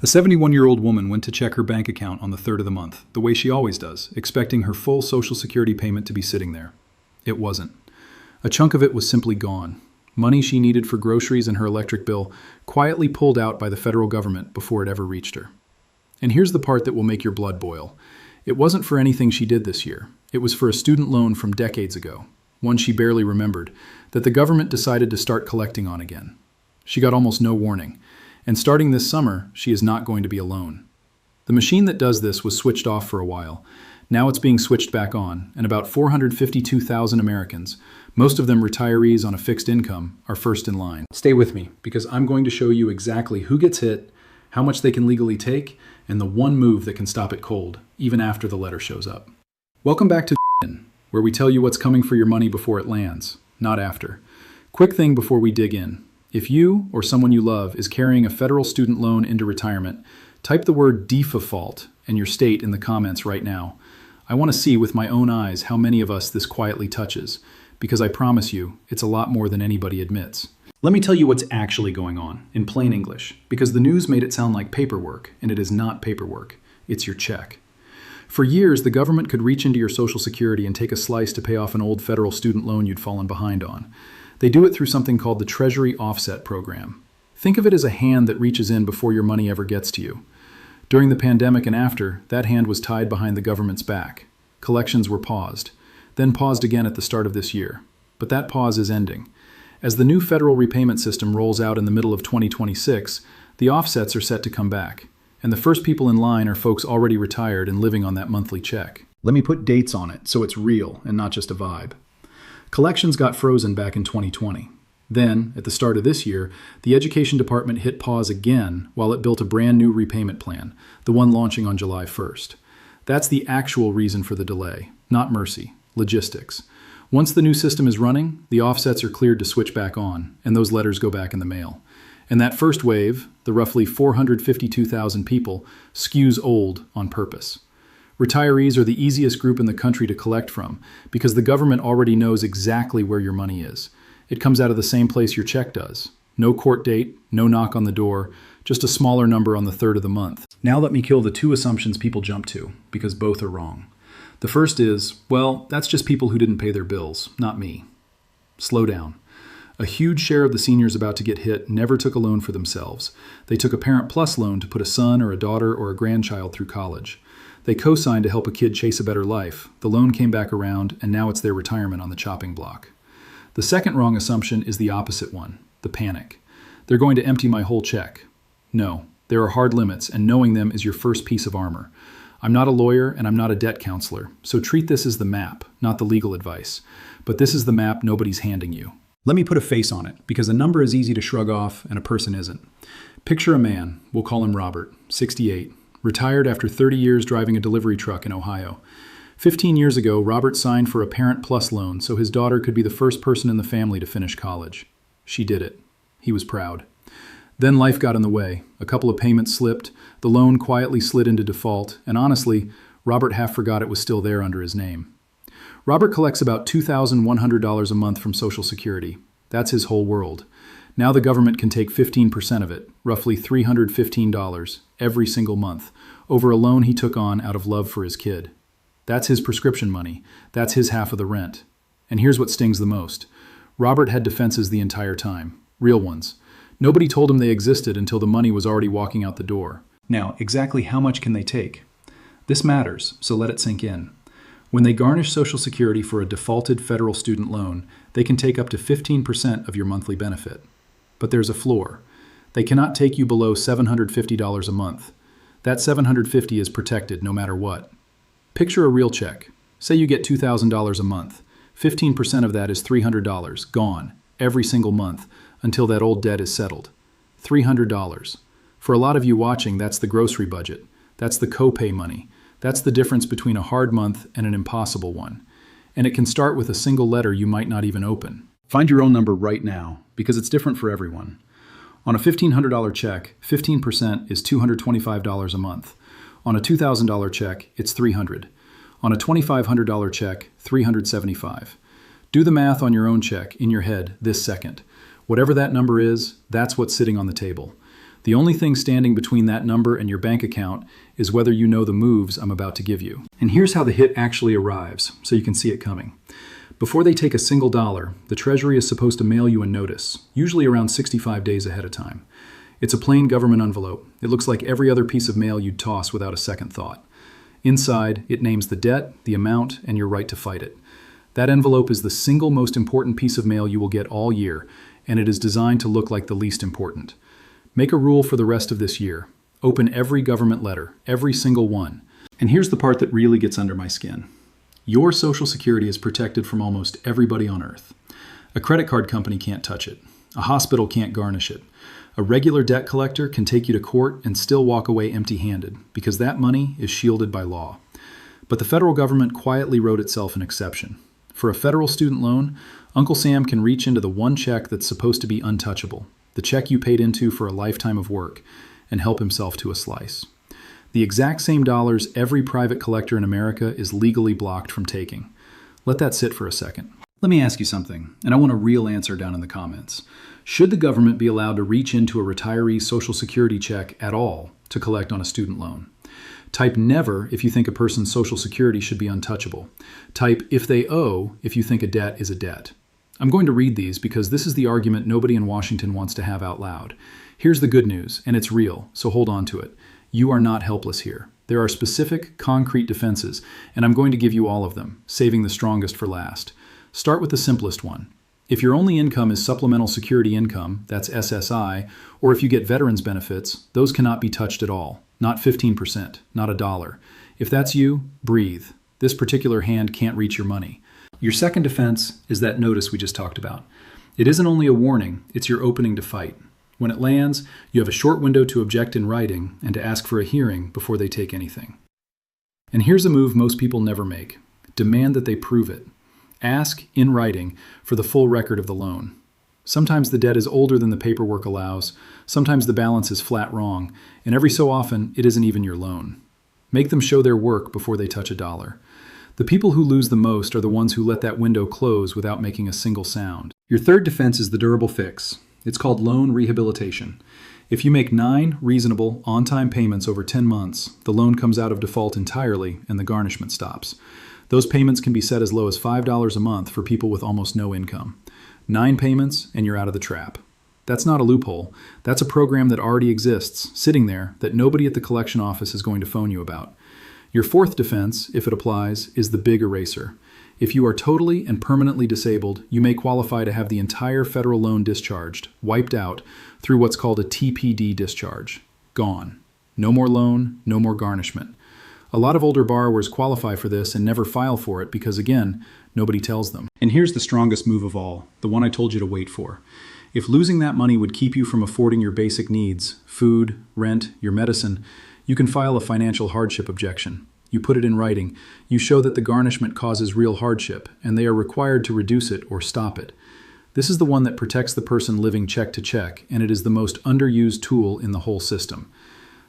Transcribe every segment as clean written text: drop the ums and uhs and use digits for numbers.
A 71-year-old woman went to check her bank account on the 3rd of the month, the way she always does, expecting her full Social Security payment to be sitting there. It wasn't. A chunk of it was simply gone. Money she needed for groceries and her electric bill, quietly pulled out by the federal government before it ever reached her. And here's the part that will make your blood boil. It wasn't for anything she did this year. It was for a student loan from decades ago, one she barely remembered, that the government decided to start collecting on again. She got almost no warning. And starting this summer, she is not going to be alone. The machine that does this was switched off for a while. Now it's being switched back on, and about 452,000 Americans, most of them retirees on a fixed income, are first in line. Stay with me, because I'm going to show you exactly who gets hit, how much they can legally take, and the one move that can stop it cold, even after the letter shows up. Welcome back to where we tell you what's coming for your money before it lands, not after. Quick thing before we dig in. If you or someone you love is carrying a federal student loan into retirement, type the word default and your state in the comments right now. I want to see with my own eyes how many of us this quietly touches, because I promise you, it's a lot more than anybody admits. Let me tell you what's actually going on, in plain English, because the news made it sound like paperwork, and it is not paperwork. It's your check. For years, the government could reach into your Social Security and take a slice to pay off an old federal student loan you'd fallen behind on. They do it through something called the Treasury Offset Program. Think of it as a hand that reaches in before your money ever gets to you. During the pandemic and after, that hand was tied behind the government's back. Collections were paused, then paused again at the start of this year. But that pause is ending. As the new federal repayment system rolls out in the middle of 2026, the offsets are set to come back. And the first people in line are folks already retired and living on that monthly check. Let me put dates on it so it's real and not just a vibe. Collections got frozen back in 2020. Then, at the start of this year, the Education Department hit pause again while it built a brand new repayment plan, the one launching on July 1st. That's the actual reason for the delay, not mercy, logistics. Once the new system is running, the offsets are cleared to switch back on, and those letters go back in the mail. And that first wave, the roughly 452,000 people, skews old on purpose. Retirees are the easiest group in the country to collect from because the government already knows exactly where your money is. It comes out of the same place your check does. No court date, no knock on the door, just a smaller number on the 3rd of the month. Now let me kill the two assumptions people jump to, because both are wrong. The first is, well, that's just people who didn't pay their bills, not me. Slow down. A huge share of the seniors about to get hit never took a loan for themselves. They took a Parent Plus loan to put a son or a daughter or a grandchild through college. They co-signed to help a kid chase a better life. The loan came back around, and now it's their retirement on the chopping block. The second wrong assumption is the opposite one, the panic. They're going to empty my whole check. No, there are hard limits, and knowing them is your first piece of armor. I'm not a lawyer, and I'm not a debt counselor, so treat this as the map, not the legal advice. But this is the map nobody's handing you. Let me put a face on it, because a number is easy to shrug off, and a person isn't. Picture a man, we'll call him Robert, 68. Retired after 30 years driving a delivery truck in Ohio. 15 years ago, Robert signed for a Parent Plus loan so his daughter could be the first person in the family to finish college. She did it. He was proud. Then life got in the way. A couple of payments slipped, the loan quietly slid into default, and honestly, Robert half forgot it was still there under his name. Robert collects about $2,100 a month from Social Security. That's his whole world. Now the government can take 15% of it, roughly $315, every single month, over a loan he took on out of love for his kid. That's his prescription money. That's his half of the rent. And here's what stings the most. Robert had defenses the entire time. Real ones. Nobody told him they existed until the money was already walking out the door. Now, exactly how much can they take? This matters, so let it sink in. When they garnish Social Security for a defaulted federal student loan, they can take up to 15% of your monthly benefit. But there's a floor. They cannot take you below $750 a month. That $750 is protected no matter what. Picture a real check. Say you get $2,000 a month. 15% of that is $300, gone, every single month, until that old debt is settled. $300. For a lot of you watching, that's the grocery budget. That's the copay money. That's the difference between a hard month and an impossible one. And it can start with a single letter you might not even open. Find your own number right now, because it's different for everyone. On a $1,500 check, 15% is $225 a month. On a $2,000 check, it's $300. On a $2,500 check, $375. Do the math on your own check in your head this second. Whatever that number is, that's what's sitting on the table. The only thing standing between that number and your bank account is whether you know the moves I'm about to give you. And here's how the hit actually arrives, so you can see it coming. Before they take a single dollar, the Treasury is supposed to mail you a notice, usually around 65 days ahead of time. It's a plain government envelope. It looks like every other piece of mail you'd toss without a second thought. Inside, it names the debt, the amount, and your right to fight it. That envelope is the single most important piece of mail you will get all year, and it is designed to look like the least important. Make a rule for the rest of this year. Open every government letter, every single one. And here's the part that really gets under my skin. Your Social Security is protected from almost everybody on earth. A credit card company can't touch it. A hospital can't garnish it. A regular debt collector can take you to court and still walk away empty-handed because that money is shielded by law. But the federal government quietly wrote itself an exception. For a federal student loan, Uncle Sam can reach into the one check that's supposed to be untouchable, the check you paid into for a lifetime of work, and help himself to a slice. The exact same dollars every private collector in America is legally blocked from taking. Let that sit for a second. Let me ask you something, and I want a real answer down in the comments. Should the government be allowed to reach into a retiree's Social Security check at all to collect on a student loan? Type never if you think a person's Social Security should be untouchable. Type if they owe if you think a debt is a debt. I'm going to read these because this is the argument nobody in Washington wants to have out loud. Here's the good news, and it's real, so hold on to it. You are not helpless here. There are specific, concrete defenses, and I'm going to give you all of them, saving the strongest for last. Start with the simplest one. If your only income is supplemental security income, that's SSI, or if you get veterans benefits, those cannot be touched at all. Not 15%, not $1. If that's you, breathe. This particular hand can't reach your money. Your second defense is that notice we just talked about. It isn't only a warning, it's your opening to fight. When it lands, you have a short window to object in writing and to ask for a hearing before they take anything. And here's a move most people never make. Demand that they prove it. Ask, in writing, for the full record of the loan. Sometimes the debt is older than the paperwork allows, sometimes the balance is flat wrong, and every so often it isn't even your loan. Make them show their work before they touch a dollar. The people who lose the most are the ones who let that window close without making a single sound. Your third defense is the durable fix. It's called loan rehabilitation. If you make 9 reasonable, on-time payments over 10 months, the loan comes out of default entirely and the garnishment stops. Those payments can be set as low as $5 a month for people with almost no income. 9 payments and you're out of the trap. That's not a loophole. That's a program that already exists, sitting there, that nobody at the collection office is going to phone you about. Your fourth defense, if it applies, is the big eraser. If you are totally and permanently disabled, you may qualify to have the entire federal loan discharged, wiped out, through what's called a TPD discharge. Gone. No more loan, no more garnishment. A lot of older borrowers qualify for this and never file for it because, again, nobody tells them. And here's the strongest move of all, the one I told you to wait for. If losing that money would keep you from affording your basic needs, food, rent, your medicine, you can file a financial hardship objection. You put it in writing. You show that the garnishment causes real hardship, and they are required to reduce it or stop it. This is the one that protects the person living check to check, and it is the most underused tool in the whole system.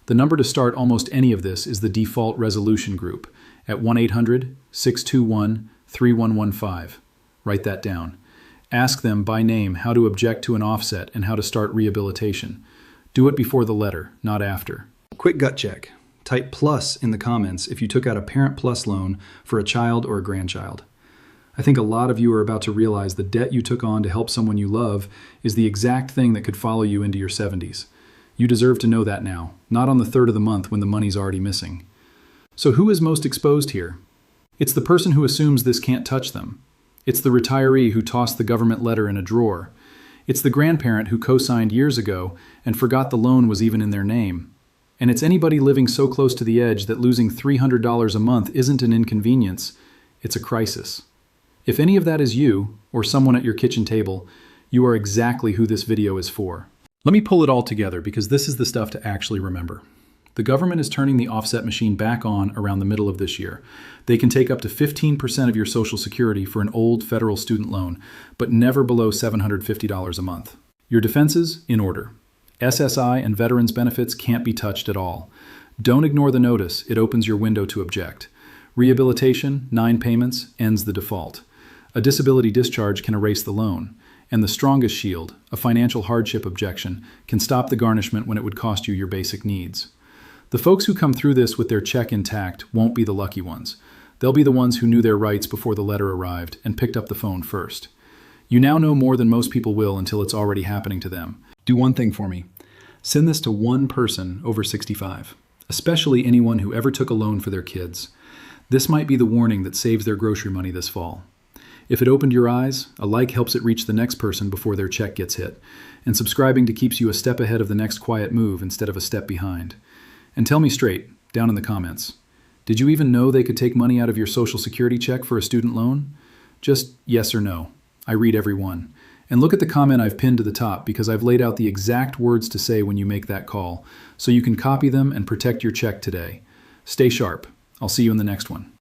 The number to start almost any of this is the default resolution group at 1-800-621-3115. Write that down. Ask them by name how to object to an offset and how to start rehabilitation. Do it before the letter, not after. Quick gut check. Type plus in the comments if you took out a Parent Plus loan for a child or a grandchild. I think a lot of you are about to realize the debt you took on to help someone you love is the exact thing that could follow you into your 70s. You deserve to know that now, not on the 3rd of the month when the money's already missing. So who is most exposed here? It's the person who assumes this can't touch them. It's the retiree who tossed the government letter in a drawer. It's the grandparent who co-signed years ago and forgot the loan was even in their name. And it's anybody living so close to the edge that losing $300 a month isn't an inconvenience, it's a crisis. If any of that is you, or someone at your kitchen table, you are exactly who this video is for. Let me pull it all together because this is the stuff to actually remember. The government is turning the offset machine back on around the middle of this year. They can take up to 15% of your Social Security for an old federal student loan, but never below $750 a month. Your defenses, in order. SSI and veterans benefits can't be touched at all. Don't ignore the notice, it opens your window to object. Rehabilitation, 9 payments, ends the default. A disability discharge can erase the loan. And the strongest shield, a financial hardship objection, can stop the garnishment when it would cost you your basic needs. The folks who come through this with their check intact won't be the lucky ones. They'll be the ones who knew their rights before the letter arrived and picked up the phone first. You now know more than most people will until it's already happening to them. Do one thing for me. Send this to one person over 65, especially anyone who ever took a loan for their kids. This might be the warning that saves their grocery money this fall. If it opened your eyes, a like helps it reach the next person before their check gets hit, and subscribing to keeps you a step ahead of the next quiet move instead of a step behind. And tell me straight, down in the comments, did you even know they could take money out of your Social Security check for a student loan? Just yes or no. I read every one. And look at the comment I've pinned to the top because I've laid out the exact words to say when you make that call, so you can copy them and protect your check today. Stay sharp. I'll see you in the next one.